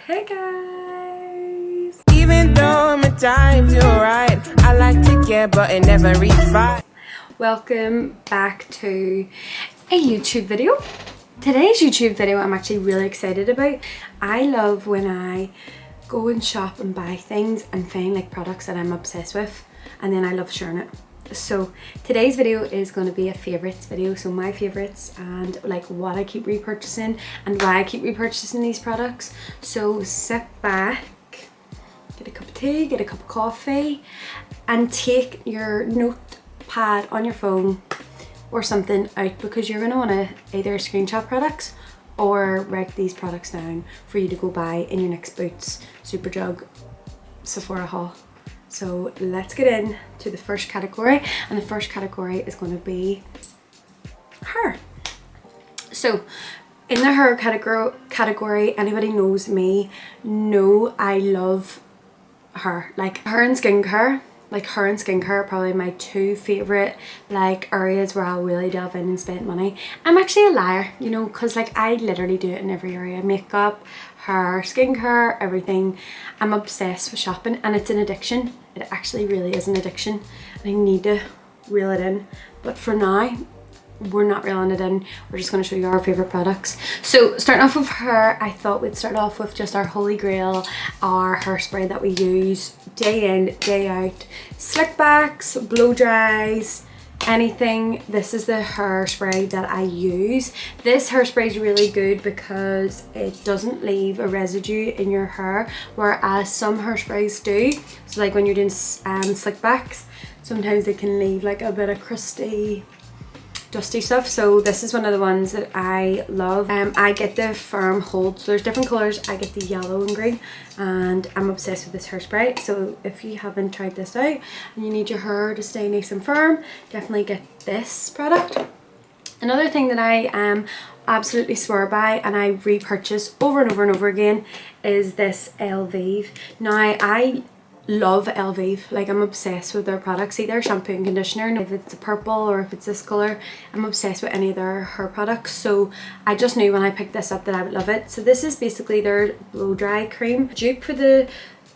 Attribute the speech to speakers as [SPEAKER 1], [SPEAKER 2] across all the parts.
[SPEAKER 1] Hey guys!
[SPEAKER 2] Even though my time's alright, I like to get but it never reach right.
[SPEAKER 1] Welcome back to a YouTube video. Today's YouTube video I'm actually really excited about. I love when I go and shop and buy things and find like products that I'm obsessed with, and then I love sharing it. So today's video is going to be a favorites video, so my favorites and like what I keep repurchasing and why I keep repurchasing these products. So sit back, get a cup of tea, get a cup of coffee, and take your notepad on your phone or something out, because you're going to want to either screenshot products or write these products down for you to go buy in your next Boots, Superdrug, Sephora haul. So let's get in to the first category, and the first category is going to be hair. So in the hair category, anybody knows me know I love hair. Like hair and skincare. Like hair and skincare are probably my two favourite like areas where I'll really delve in and spend money. I'm actually a liar, you know, because like I literally do it in every area. Makeup, hair, skincare, everything. I'm obsessed with shopping, and it's an addiction. It actually really is an addiction, and I need to reel it in. But for now, we're not reeling it in. We're just going to show you our favourite products. So starting off with hair, I thought we'd start off with just our holy grail, our hairspray that we use day in, day out. Slick backs, blow dries, anything. This is the hairspray that I use. This hairspray is really good because it doesn't leave a residue in your hair, whereas some hairsprays do. So like when you're doing slick backs, sometimes they can leave like a bit of crusty, dusty stuff. So this is one of the ones that I love. I get the firm hold, so there's different colors. I get the yellow and green, and I'm obsessed with this hairspray. So if you haven't tried this out and you need your hair to stay nice and firm, definitely get this product. Another thing that I absolutely swear by and I repurchase over and over and over again is this Elvive. Now I love Elvive, like I'm obsessed with their products. See their shampoo and conditioner, if it's a purple or if it's this color, I'm obsessed with any of their hair products. So I just knew when I picked this up that I would love it. So this is basically their blow dry cream, dupe for the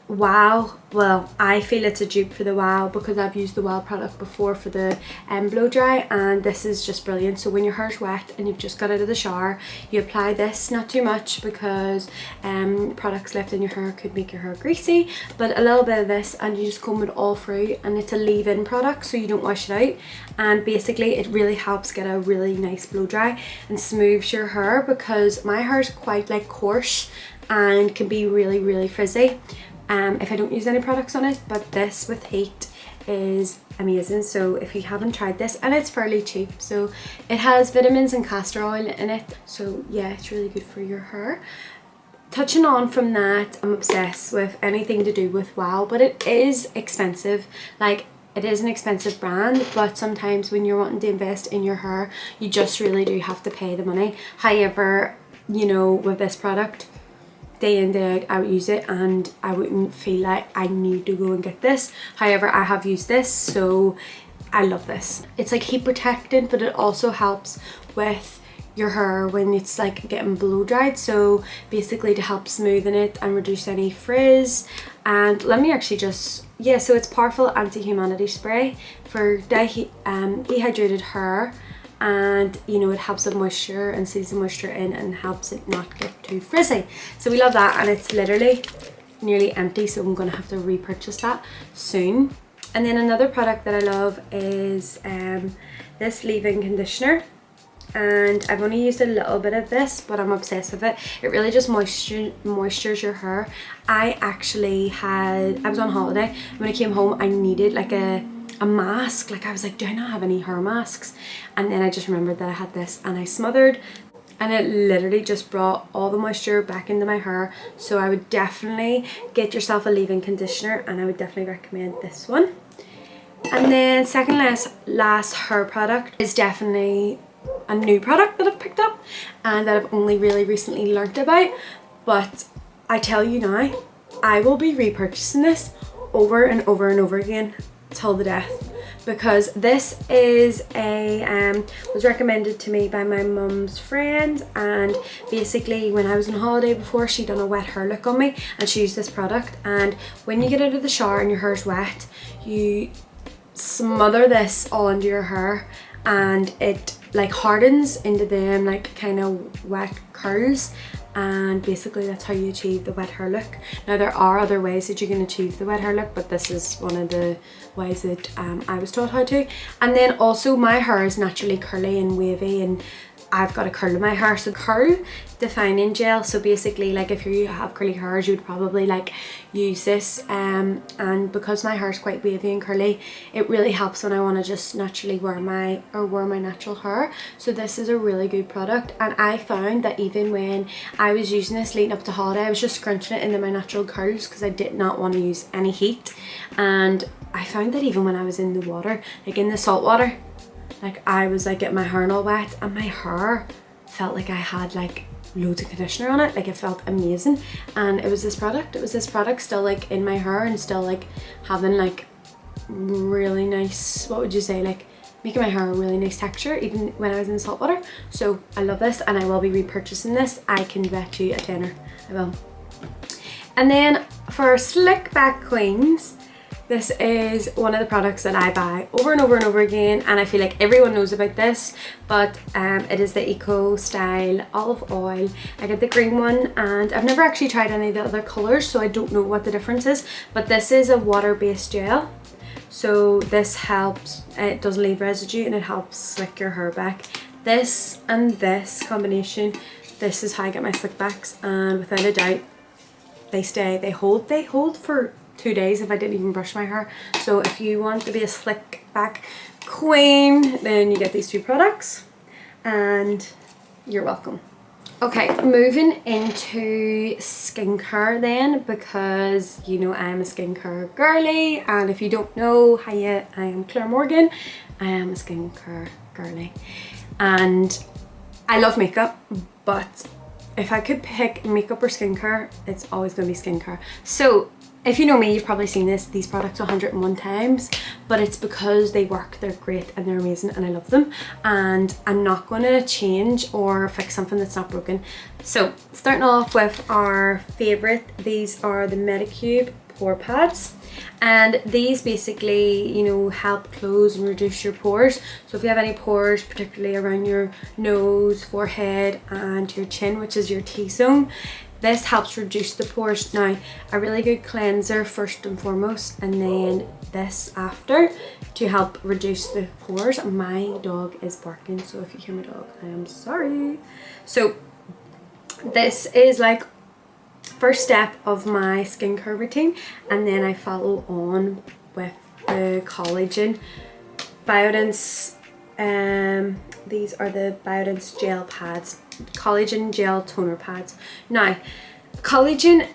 [SPEAKER 1] Wow. Well, I feel it's a dupe for the Wow because I've used the Wow product before for the blow dry, and this is just brilliant. So when your hair's wet and you've just got out of the shower, you apply this, not too much because products left in your hair could make your hair greasy, but a little bit of this and you just comb it all through, and it's a leave-in product so you don't wash it out, and basically it really helps get a really nice blow dry and smooths your hair, because my hair is quite like coarse and can be really frizzy if I don't use any products on it. But this with heat is amazing. So if you haven't tried this, and it's fairly cheap, so it has vitamins and castor oil in it, so yeah, it's really good for your hair. Touching on from that, I'm obsessed with anything to do with Wow, but it is expensive. Like it is an expensive brand, but sometimes when you're wanting to invest in your hair, you just really do have to pay the money. However, you know, with this product, day in day out I would use it and I wouldn't feel like I need to go and get this. However, I have used this, so I love this. It's like heat protectant, but it also helps with your hair when it's like getting blow dried, so basically to help smoothen it and reduce any frizz. And let me actually just, yeah, so it's powerful anti-humidity spray for dehydrated hair, and you know, it helps with moisture and seals the moisture in and helps it not get too frizzy. So we love that, and it's literally nearly empty, so I'm gonna have to repurchase that soon. And then another product that I love is this leave-in conditioner, and I've only used a little bit of this, but I'm obsessed with it. It really just moistures your hair. I was on holiday. When I came home, I needed like a mask. Like I was like, do I not have any hair masks? And then I just remembered that I had this, and I smothered, and it literally just brought all the moisture back into my hair. So I would definitely get yourself a leave-in conditioner, and I would definitely recommend this one. And then second last hair product is definitely a new product that I've picked up and that I've only really recently learnt about, but I tell you now, I will be repurchasing this over and over and over again till the death, because this is was recommended to me by my mum's friend, and basically when I was on holiday before, she done a wet hair look on me and she used this product, and when you get out of the shower and your hair's wet, you smother this all under your hair and it like hardens into them like kind of wet curls, and basically that's how you achieve the wet hair look. Now there are other ways that you can achieve the wet hair look, but this is one of the ways that I was taught how to. And then also my hair is naturally curly and wavy, and I've got a curl in my hair, so curl defining gel. So basically, like if you have curly hairs, you would probably like use this, and because my hair is quite wavy and curly, it really helps when I want to just naturally wear my natural hair. So this is a really good product, and I found that even when I was using this leading up to holiday, I was just scrunching it into my natural curls because I did not want to use any heat. And I found that even when I was in the water, like in the salt water, like I was like getting my hair all wet, and my hair felt like I had like loads of conditioner on it. Like it felt amazing. And it was this product still like in my hair and still like having like really nice, what would you say, like making my hair a really nice texture even when I was in the salt water. So I love this, and I will be repurchasing this. I can bet you a tenner, I will. And then for slick back queens, this is one of the products that I buy over and over and over again, and I feel like everyone knows about this, but it is the Eco Style Olive Oil. I get the green one, and I've never actually tried any of the other colours, so I don't know what the difference is, but this is a water-based gel. So this helps, it doesn't leave residue, and it helps slick your hair back. This and this combination, this is how I get my slick backs, and without a doubt, they hold for 2 days if I didn't even brush my hair. So if you want to be a slick back queen, then you get these two products and you're welcome. Okay, moving into skincare then, because you know I'm a skincare girly, and if you don't know, hiya, I am Claire Morgan. I am a skincare girly, and I love makeup, but if I could pick makeup or skincare, it's always going to be skincare. So if you know me, you've probably seen these products 101 times, but it's because they work, they're great, and they're amazing, and I love them, and I'm not going to change or fix something that's not broken. So starting off with our favourite, these are the Medicube pore pads, and these basically, you know, help close and reduce your pores. So if you have any pores, particularly around your nose, forehead, and your chin, which is your T-zone, this helps reduce the pores. Now, a really good cleanser first and foremost, and then this after to help reduce the pores. My dog is barking, so if you hear my dog, I am sorry. So this is like first step of my skincare routine, and then I follow on with the collagen Biodense. These are the Biodense gel pads, collagen gel toner pads. Now, collagen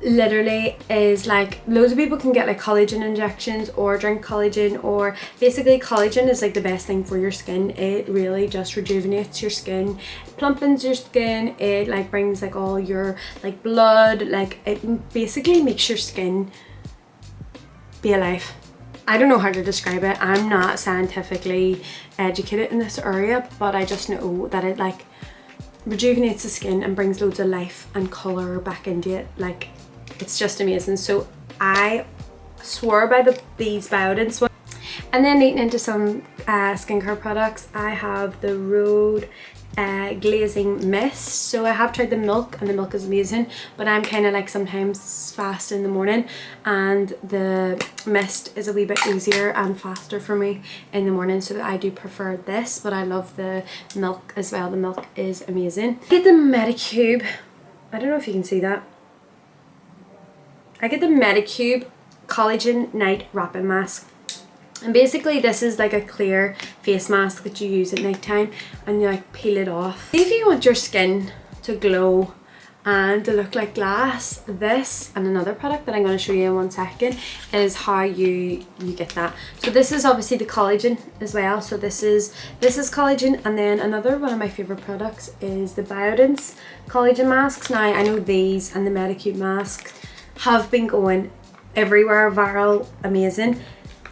[SPEAKER 1] literally is like, loads of people can get like collagen injections or drink collagen, or basically collagen is like the best thing for your skin. It really just rejuvenates your skin, plumpens your skin, it like brings like all your like blood, like it basically makes your skin be alive. I don't know how to describe it. I'm not scientifically educated in this area, but I just know that it like rejuvenates the skin and brings loads of life and colour back into it. Like, it's just amazing. So I swore by these Biodense ones. And then leading into some skincare products, I have the Rhode glazing mist. So I have tried the milk, and the milk is amazing, but I'm kind of like sometimes fast in the morning, and the mist is a wee bit easier and faster for me in the morning, so I do prefer this, but I love the milk as well. The milk is amazing. I get the Medicube, I don't know if you can see that, I get the Medicube Collagen Night Wrapping Mask. And basically this is like a clear face mask that you use at night time, and you like peel it off. If you want your skin to glow and to look like glass, this and another product that I'm going to show you in 1 second is how you get that. So this is obviously the collagen as well. So this is collagen, and then another one of my favorite products is the Biodense collagen masks. Now I know these and the Medicube masks have been going everywhere, viral, amazing.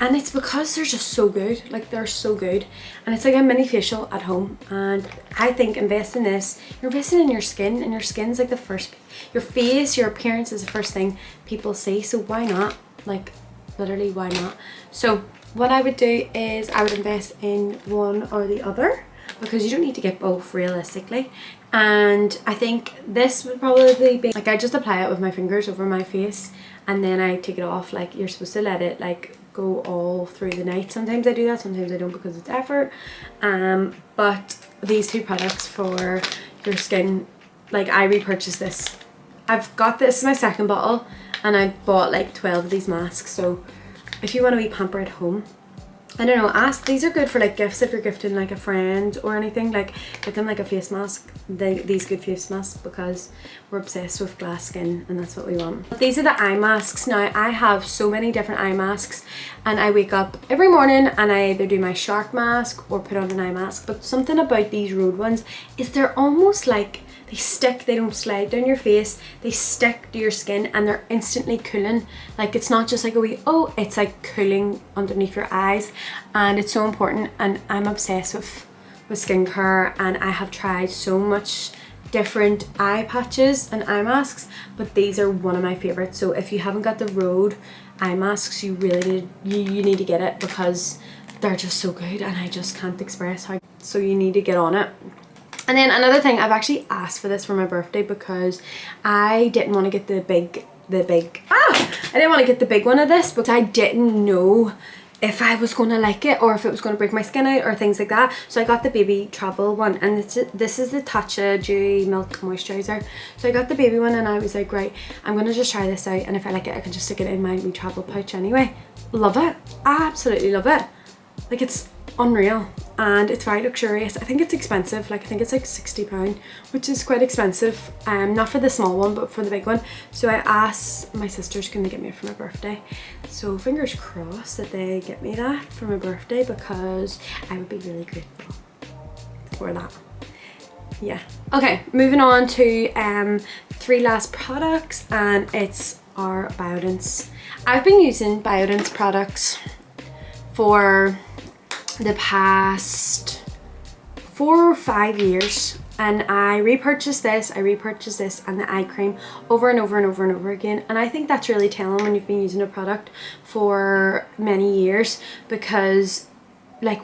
[SPEAKER 1] And it's because they're just so good. Like, they're so good. And it's like a mini facial at home. And I think invest in this. You're investing in your skin, and your skin's like the first, your face, your appearance is the first thing people see. So why not? Like, literally, why not? So what I would do is I would invest in one or the other, because you don't need to get both realistically. And I think this would probably be like, I just apply it with my fingers over my face, and then I take it off. Like, you're supposed to let it like go all through the night. Sometimes I do that, sometimes I don't, because it's effort. But these two products for your skin, like, I repurchased this. I've got this is my second bottle, and I bought like 12 of these masks. So if you want to be pampered at home, I don't know, these are good for like gifts if you're gifting like a friend or anything. Like, get them like a face mask, these good face masks, because we're obsessed with glass skin and that's what we want. These are the eye masks. Now, I have so many different eye masks, and I wake up every morning and I either do my shark mask or put on an eye mask. But something about these Rode ones is they're almost like, they stick, they don't slide down your face, they stick to your skin, and they're instantly cooling. Like, it's not just like a wee, oh, it's like cooling underneath your eyes. And it's so important, and I'm obsessed with skincare, and I have tried so much different eye patches and eye masks, but these are one of my favorites. So if you haven't got the Rode eye masks, you really you need to get it, because they're just so good, and I just can't express how. So you need to get on it. And then another thing, I've actually asked for this for my birthday, because I didn't want to get the big I didn't want to get the big one of this, because I didn't know if I was going to like it, or if it was going to break my skin out or things like that. So I got the baby travel one, and this is the Tatcha Dewy Milk Moisturizer. So I got the baby one, and I was like, right, I'm going to just try this out, and if I like it, I can just stick it in my wee travel pouch anyway. Love it. I absolutely love it. Like, it's unreal, and it's very luxurious. I think it's expensive, like I think it's like £60, which is quite expensive, not for the small one but for the big one. So I asked my sisters, can they get me it for my birthday? So fingers crossed that they get me that for my birthday, because I would be really grateful for that. Yeah. Okay, moving on to 3 last products, and it's our Biodance. I've been using Biodance products for the past 4 or 5 years, and I repurchased this, and the eye cream over and over and over and over again. And I think that's really telling when you've been using a product for many years, because like,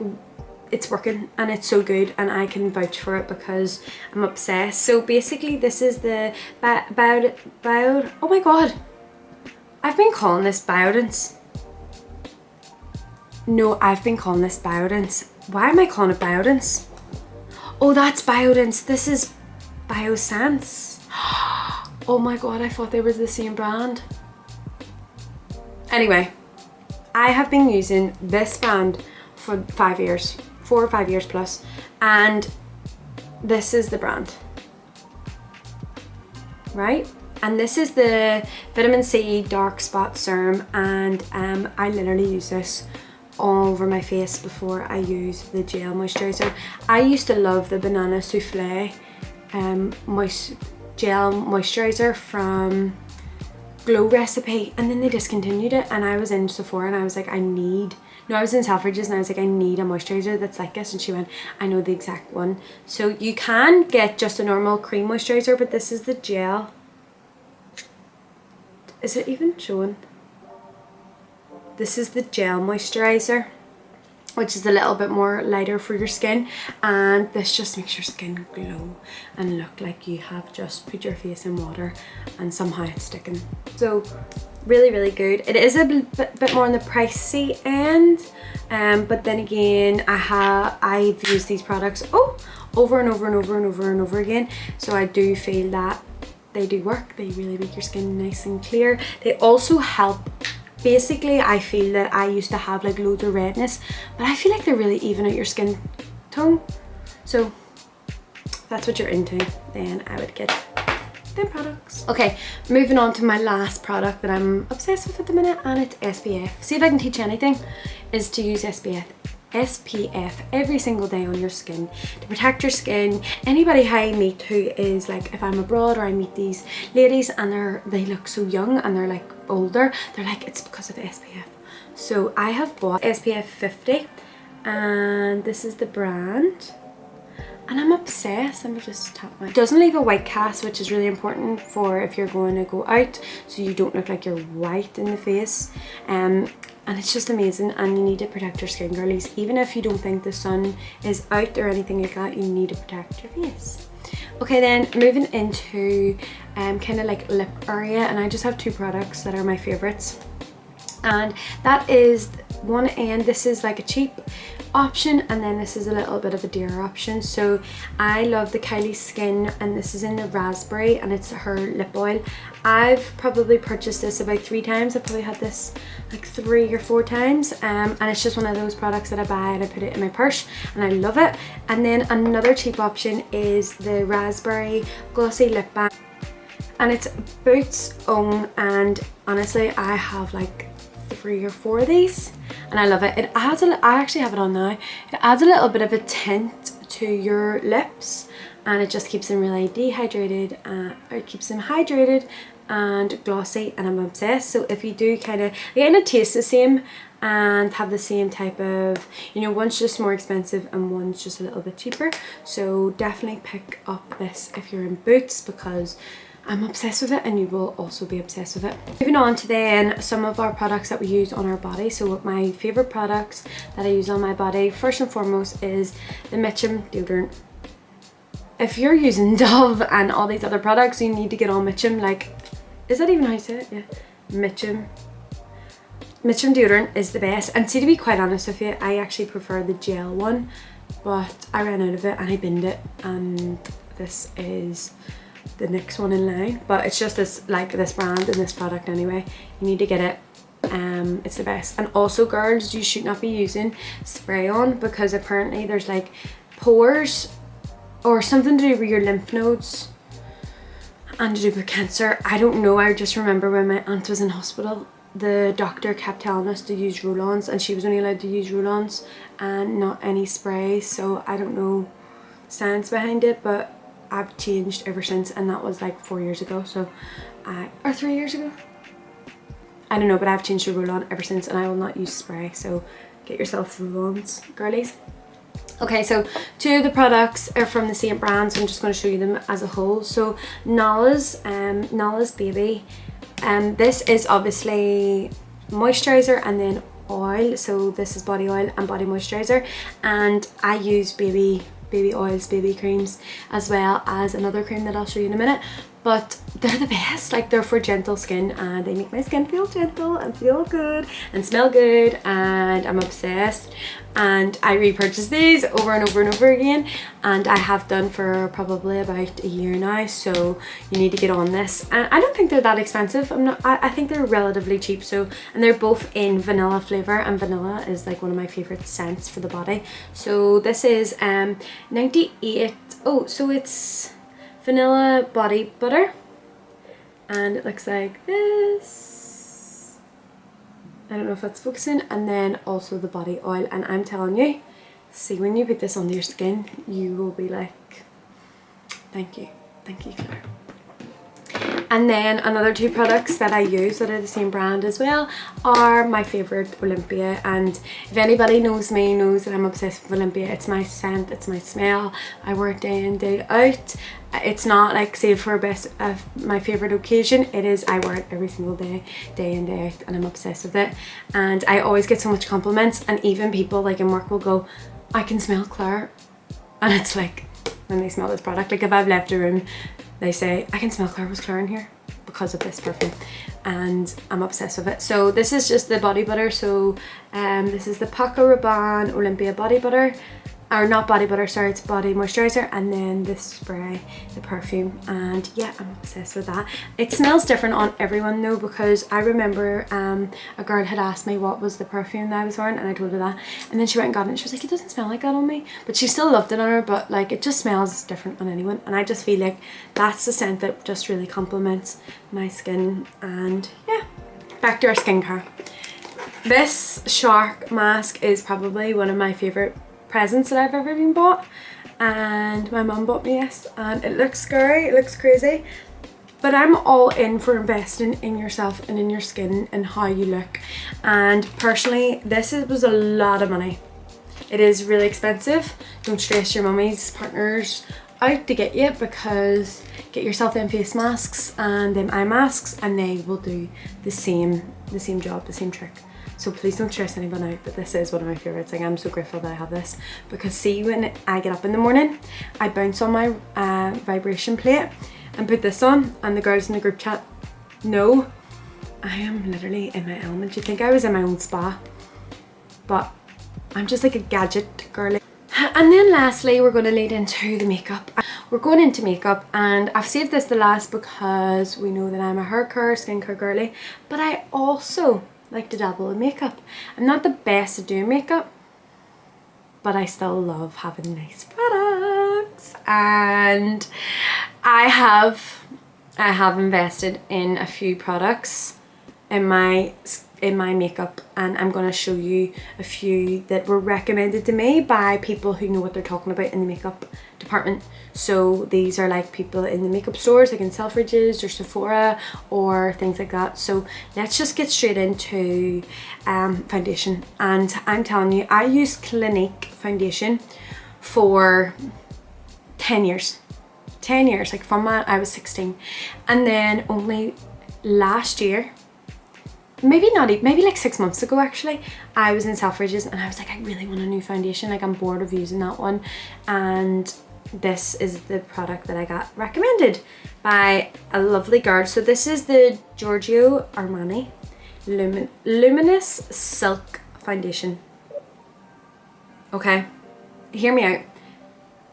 [SPEAKER 1] it's working and it's so good, and I can vouch for it because I'm obsessed. So basically, this is the oh my god, I've been calling this Biodance. No, I've been calling this Biodance. Why am I calling it Biodance? Oh, that's Biodance. This is Biossance. Oh my god, I thought they were the same brand. Anyway, I have been using this brand for 5 years, 4 or 5 years plus, and this is the brand, right? And this is the Vitamin C Dark Spot Serum, and I literally use this all over my face before I use the gel moisturizer. I used to love the Banana Souffle gel moisturizer from Glow Recipe, and then they discontinued it, and I was in Sephora and I was like, I was in Selfridges, and I was like, I need a moisturizer that's like this, and she went, I know the exact one. So you can get just a normal cream moisturizer, but this is the gel. Is it even showing? This is the gel moisturizer, which is a little bit more lighter for your skin, and this just makes your skin glow and look like you have just put your face in water and somehow it's sticking. So really, really good. It is a bit more on the pricey end, but then again, I've used these products over and over and over and over and over again, so I do feel that they do work. They really make your skin nice and clear. They also help. Basically, I feel that I used to have like loads of redness, but I feel like they really even out your skin tone. So if that's what you're into, then I would get them products. Okay, moving on to my last product that I'm obsessed with at the minute, and it's SPF. See, if I can teach you anything, is to use SPF every single day on your skin to protect your skin. Anybody I meet who is like, if I'm abroad or I meet these ladies and they look so young and they're like older, they're like, it's because of SPF. So I have bought SPF 50 and this is the brand. And I'm obsessed. Let me just tap my... It doesn't leave a white cast, which is really important for if you're going to go out, so you don't look like you're white in the face. And it's just amazing, and you need to protect your skin, girlies. Even if you don't think the sun is out or anything like that, you need to protect your face. Okay, then moving into kind of like lip area, and I just have two products that are my favorites. And that is one end, this is like a cheap option, and then this is a little bit of a dearer option. So I love the Kylie Skin, and this is in the raspberry, and it's her lip oil. I've probably purchased this about 3 times. I've probably had this like 3 or 4 times, and it's just one of those products that I buy and I put it in my purse and I love it. And then another cheap option is the raspberry glossy lip balm, and it's Boots own, and honestly I have like 3 or 4 of these and I love it. It adds I actually have it on now. It adds a little bit of a tint to your lips, and it just keeps them really dehydrated. It keeps them hydrated and glossy, and I'm obsessed. So if you do kind of taste the same and have the same type of, you know, one's just more expensive and one's just a little bit cheaper, so definitely pick up this if you're in Boots, because I'm obsessed with it and you will also be obsessed with it. Moving on to then some of our products that we use on our body. So my favorite products that I use on my body, first and foremost, is the Mitchum deodorant. If you're using Dove and all these other products, you need to get on Mitchum. Like, is that even how you say it? Yeah, Mitchum deodorant is the best. And see, to be quite honest with you, I actually prefer the gel one, but I ran out of it and I binned it, and this is the next one in line. But it's just this, like, this brand and this product anyway. You need to get it. It's the best. And also, girls, you should not be using spray on, because apparently there's like pores or something to do with your lymph nodes and to do with cancer. I don't know. I just remember when my aunt was in hospital, the doctor kept telling us to use roll-ons, and she was only allowed to use roll-ons and not any spray. So I don't know science behind it, but I've changed ever since, and that was like 4 years ago. So or 3 years ago, I don't know, but I've changed to roll-on ever since, and I will not use spray. So get yourself roll-ons, girlies. Okay, so 2 of the products are from the same brand, so I'm just going to show you them as a whole. So Nala's Baby, this is obviously moisturizer and then oil. So this is body oil and body moisturizer, and I use baby oils, baby creams, as well as another cream that I'll show you in a minute. But they're the best. Like, they're for gentle skin, and they make my skin feel gentle and feel good and smell good, and I'm obsessed. And I repurchase these over and over and over again, and I have done for probably about a year now. So you need to get on this, and I don't think they're that expensive. I think they're relatively cheap. So, and they're both in vanilla flavor, and vanilla is like one of my favorite scents for the body. So this is 98. Oh, so it's vanilla body butter, and it looks like this. I don't know if that's focusing. And then also the body oil, and I'm telling you, see, when you put this under your skin, you will be like, thank you Claire. And then another 2 products that I use that are the same brand as well are my favorite, Olympia. And if anybody knows me, knows that I'm obsessed with Olympia. It's my scent, it's my smell. I wear it day in, day out. It's not like saved for my favorite occasion. It is, I wear it every single day, day in, day out, and I'm obsessed with it. And I always get so much compliments, and even people like in work will go, I can smell Claire. And it's like, when they smell this product, like if I've left a room, they say, I can smell Claire. Was Claire in here? Because of this perfume. And I'm obsessed with it. So this is just the body butter. So this is the Paco Rabanne Olympia body butter, or not body butter, sorry, it's body moisturizer, and then this spray, the perfume. And yeah, I'm obsessed with that. It smells different on everyone though, because I remember a girl had asked me what was the perfume that I was wearing, and I told her that, and then she went and got it, and she was like, it doesn't smell like that on me, but she still loved it on her. But like, it just smells different on anyone, and I just feel like that's the scent that just really complements my skin. And yeah, back to our skincare. This shark mask is probably one of my favorite presents that I've ever been bought, and my mum bought me this, and it looks scary, it looks crazy, But I'm all in for investing in yourself and in your skin and how you look. And personally, was a lot of money. It is really expensive. Don't stress your mummies, partners out to get you, because get yourself them face masks and them eye masks and they will do the same job, the same trick. So please don't stress anyone out, but this is one of my favorites. Like, I'm so grateful that I have this, because see, when I get up in the morning, I bounce on my vibration plate and put this on, and the girls in the group chat know I am literally in my element. You'd think I was in my own spa, but I'm just like a gadget girly. And then lastly, we're going to lead into the makeup. We're going into makeup, and I've saved this the last because we know that I'm a hair care, skincare girly, but I also like to dabble in makeup. I'm not the best at doing makeup, but I still love having nice products, and I have invested in a few products in my makeup, and I'm going to show you a few that were recommended to me by people who know what they're talking about in the makeup department. So these are like people in the makeup stores, like in Selfridges or Sephora or things like that. So let's just get straight into foundation. And I'm telling you, I used Clinique foundation for 10 years. 10 years, like from when I was 16. And then only last year, maybe like 6 months ago actually, I was in Selfridges and I was like, I really want a new foundation, like I'm bored of using that one, and this is the product that I got recommended by a lovely girl. So this is the Giorgio Armani Luminous Silk Foundation. Okay, hear me out.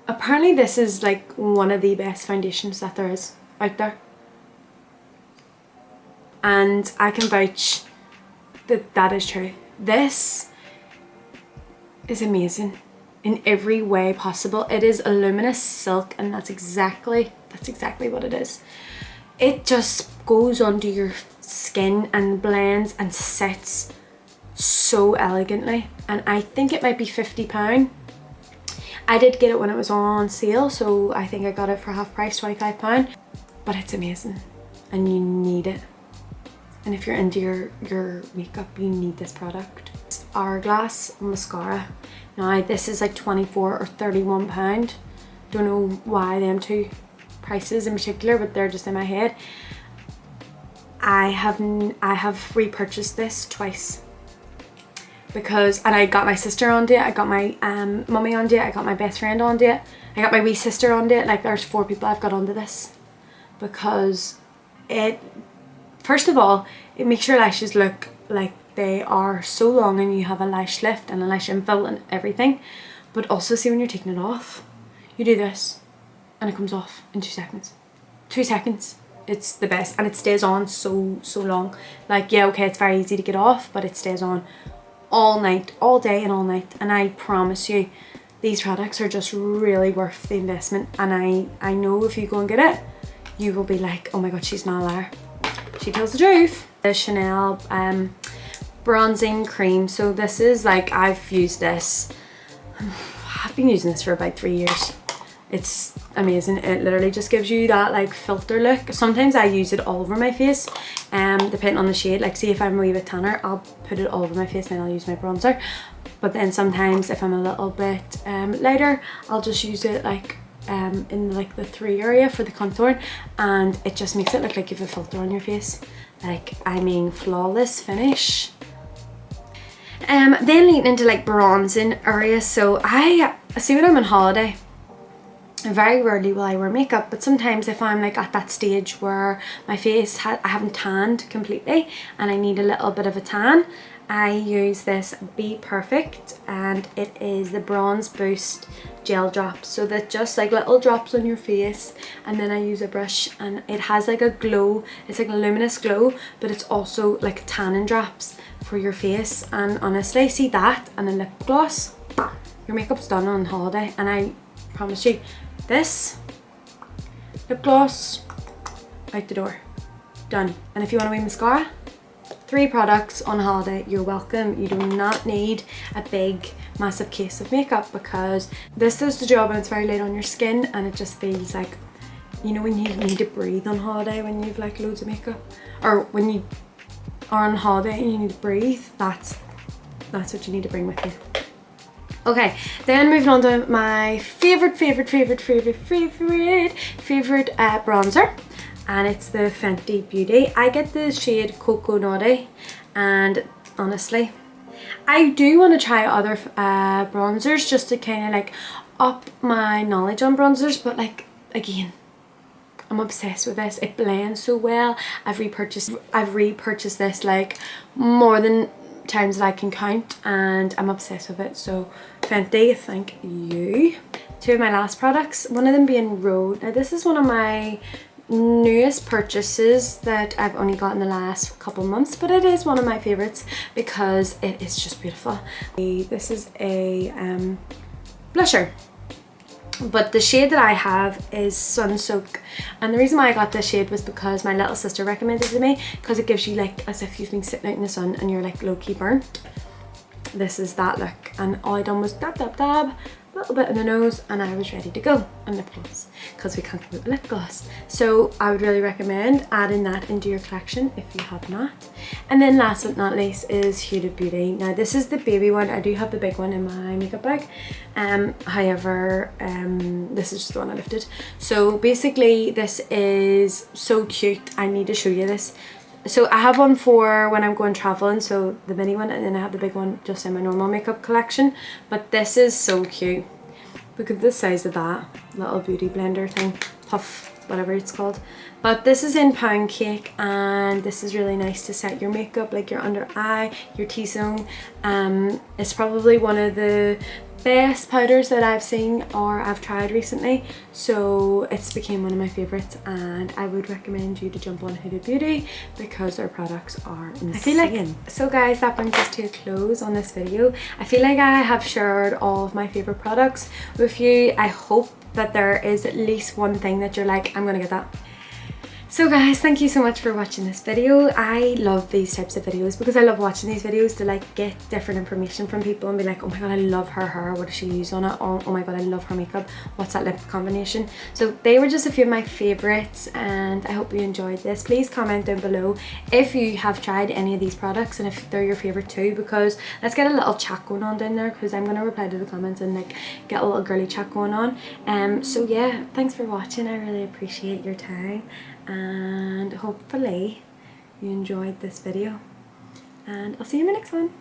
[SPEAKER 1] Apparently this is like one of the best foundations that there is out there. And I can vouch that that is true. This is amazing in every way possible. It is a luminous silk, and that's exactly what it is. It just goes under your skin and blends and sets so elegantly, and I think it might be £50. I did get it when it was on sale, so I think I got it for half price, £25, but it's amazing and you need it. And if you're into your makeup, you need this product. It's Hourglass mascara. Now this is like 24 or 31 pound. Don't know why them two prices in particular, but they're just in my head. I have repurchased this twice, because, and I got my sister onto it, I got my mummy onto it, I got my best friend onto it, I got my wee sister onto it. Like, there's 4 people I've got onto this, because it, first of all, it makes your lashes look like they are so long and you have a lash lift and a lash infill and everything. But also, see, when you're taking it off, you do this and it comes off in 2 seconds. 2 seconds. It's the best, and it stays on so long. Like, yeah, okay, it's very easy to get off, but it stays on all night, all day and all night. And I promise you, these products are just really worth the investment. And I know if you go and get it, you will be like, oh my god, she's not a liar. She tells the truth. The Chanel bronzing cream. So this is like, I've used this, I've been using this for about 3 years. It's amazing. It literally just gives you that like filter look. Sometimes I use it all over my face, depending on the shade. Like, see, if I'm a wee bit tanner, I'll put it all over my face and then I'll use my bronzer. But then sometimes if I'm a little bit lighter, I'll just use it like in like the 3 area for the contour, and it just makes it look like you have a filter on your face. Like, I mean, flawless finish. Then leading into like bronzing areas. So I see, when I'm on holiday, very rarely will I wear makeup, but sometimes if I'm like at that stage where my face I haven't tanned completely and I need a little bit of a tan, I use this Be Perfect, and it is the Bronze Boost gel drops. So that just like little drops on your face, and then I use a brush, and it has like a glow. It's like a luminous glow, but it's also like tanning drops for your face. And honestly, see that and a lip gloss, your makeup's done on holiday. And I promise you, this lip gloss, out the door, done. And if you want a wee mascara, 3 products on holiday, you're welcome. You do not need a big massive case of makeup, because this does the job and it's very light on your skin, and it just feels like you know when you need to breathe on holiday when you've like loads of makeup, or when you are on holiday and you need to breathe, that's what you need to bring with you. Okay, then moving on to my favorite bronzer, and it's the Fenty Beauty. I get the shade Cocoa Naughty, and honestly, I do want to try other bronzers just to kind of like up my knowledge on bronzers, but like again, I'm obsessed with this. It blends so well. I've repurchased this like more than times that I can count, and I'm obsessed with it. So Fenty, thank you. Two of my last products, one of them being Rode. Now this is one of my newest purchases that I've only got in the last couple months, but it is one of my favorites because it is just beautiful. This is a blusher, but the shade that I have is Sun Soak, and the reason why I got this shade was because my little sister recommended it to me, because it gives you like as if you've been sitting out in the sun and you're like low-key burnt. This is that look, and all I done was dab dab dab, a little bit in the nose, and I was ready to go. And lip gloss, because we can't go with lip gloss. So I would really recommend adding that into your collection if you have not. And then last but not least is Huda Beauty. Now this is the baby one. I do have the big one in my makeup bag. However, this is just the one I lifted. So basically this is so cute. I need to show you this. So I have one for when I'm going traveling, so the mini one, and then I have the big one just in my normal makeup collection. But this is so cute. Look at the size of that little beauty blender thing, puff, whatever it's called. But this is in Pound Cake, and this is really nice to set your makeup, like your under eye, your T-zone. It's probably one of the best powders that I've seen or I've tried recently, so it's became one of my favorites, and I would recommend you to jump on Huda Beauty because their products are insane. I feel like, so guys, that brings us to a close on this video. I feel like I have shared all of my favorite products with you. I hope that there is at least one thing that you're like, I'm gonna get that. So guys, thank you so much for watching this video. I love these types of videos because I love watching these videos to like get different information from people and be like, oh my god, I love her hair, what does she use on it? Oh my god, I love her makeup, what's that lip combination? So they were just a few of my favorites, and I hope you enjoyed this. Please comment down below if you have tried any of these products and if they're your favorite too, because let's get a little chat going on down there, because I'm going to reply to the comments and like get a little girly chat going on. So yeah, thanks for watching. I really appreciate your time, and hopefully you enjoyed this video, and I'll see you in my next one.